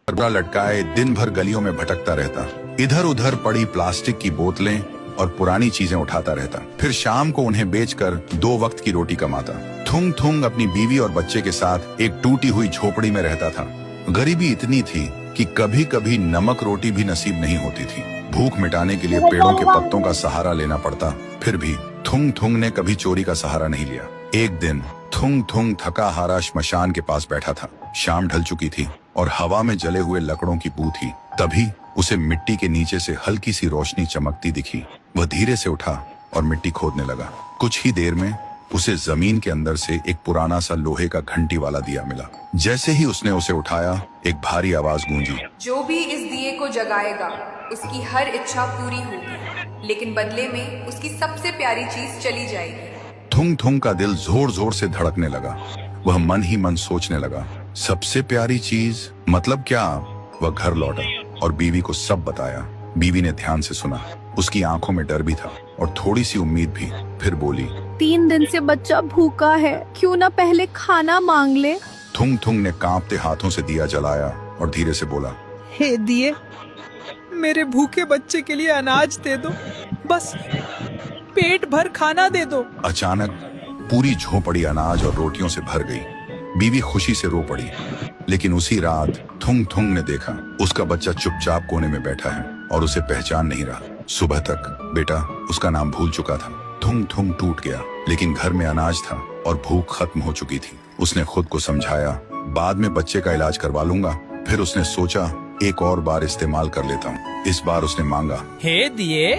Karbala लटकाए दिन भर गलियों में भटकता रहता। इधर उधर पड़ी प्लास्टिक की बोतलें और पुरानी चीजें उठाता रहता। फिर शाम को उन्हें बेचकर 2 वक्त की रोटी कमाता। थुंग थुंग अपनी बीवी और बच्चे के साथ एक टूटी हुई झोपड़ी में रहता था। गरीबी इतनी थी कि कभी कभी नमक रोटी भी नसीब नहीं होती थी। भूख मिटाने के लिए पेड़ों के पत्तों का सहारा लेना पड़ता। फिर भी थुंग थुंग ने कभी चोरी का सहारा नहीं लिया। एक दिन थुंग थुंग थका हारा श्मशान के पास बैठा था। शाम ढल चुकी थी और हवा में जले हुए लकड़ों की बू थी। तभी उसे मिट्टी के नीचे से हल्की सी रोशनी चमकती दिखी। वह धीरे से उठा और मिट्टी खोदने लगा। कुछ ही देर में उसे जमीन के अंदर से एक पुराना सा लोहे का घंटी वाला दिया मिला। जैसे ही उसने उसे उठाया, एक भारी आवाज गूंजी, जो भी इस दिए को जगाएगा उसकी हर इच्छा पूरी होगी, लेकिन बदले में उसकी सबसे प्यारी चीज चली जाएगी। थुंग थुंग का दिल जोर जोर से धड़कने लगा। वह मन ही मन सोचने लगा, सबसे प्यारी चीज मतलब क्या? वह घर लौटा और बीवी को सब बताया। बीवी ने ध्यान से सुना। उसकी आंखों में डर भी था और थोड़ी सी उम्मीद भी। फिर बोली, 3 दिन से बच्चा भूखा है, क्यों ना पहले खाना मांग ले। थुंग थुंग ने कांपते हाथों से दिया जलाया और धीरे से बोला, हे दिए, मेरे भूखे बच्चे के लिए अनाज दे दो, बस पेट भर खाना दे दो। अचानक पूरी झोपड़ी अनाज और रोटियों से भर गई। बीवी खुशी से रो पड़ी। लेकिन उसी रात थुंग थुंग ने देखा उसका बच्चा चुपचाप कोने में बैठा है और उसे पहचान नहीं रहा। सुबह तक बेटा उसका नाम भूल चुका था। थुंग थुंग टूट गया, लेकिन घर में अनाज था और भूख खत्म हो चुकी थी। उसने खुद को समझाया, बाद में बच्चे का इलाज करवा लूंगा। फिर उसने सोचा, एक और बार इस्तेमाल कर लेता हूँ। इस बार उसने मांगा, हे दिए,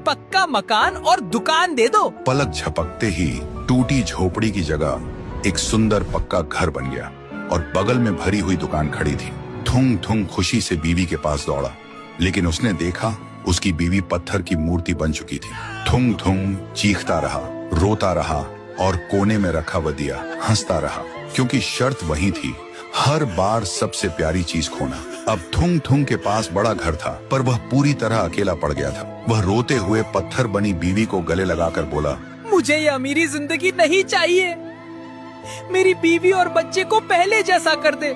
पक्का मकान और दुकान दे दो। पलक झपकते ही टूटी झोपड़ी की जगह एक सुंदर पक्का घर बन गया और बगल में भरी हुई दुकान खड़ी थी। थुंग थुंग खुशी से बीवी के पास दौड़ा, लेकिन उसने देखा उसकी बीवी पत्थर की मूर्ति बन चुकी थी। थुंग थुंग चीखता रहा, रोता रहा और कोने में रखा वह दिया हंसता रहा, क्योंकि शर्त वही थी, हर बार सबसे प्यारी चीज खोना। अब थुंग थुंग के पास बड़ा घर था, पर वह पूरी तरह अकेला पड़ गया था। वह रोते हुए पत्थर बनी बीवी को गले लगाकर बोला, मुझे ये अमीरी जिंदगी नहीं चाहिए। मेरी बीवी और बच्चे को पहले जैसा कर दे,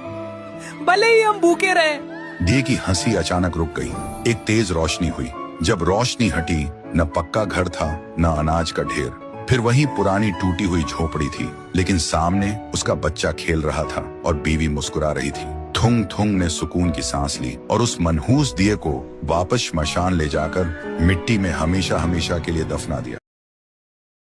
भले ही हम भूखे रहें। दिए की हंसी अचानक रुक गई। एक तेज रोशनी हुई। जब रोशनी हटी, न पक्का घर था न अनाज का ढेर। फिर वही पुरानी टूटी हुई झोपड़ी थी, लेकिन सामने उसका बच्चा खेल रहा था और बीवी मुस्कुरा रही थी। थुंग थुंग ने सुकून की सांस ली और उस मनहूस दिए को वापस श्मशान ले जाकर मिट्टी में हमेशा हमेशा के लिए दफना दिया।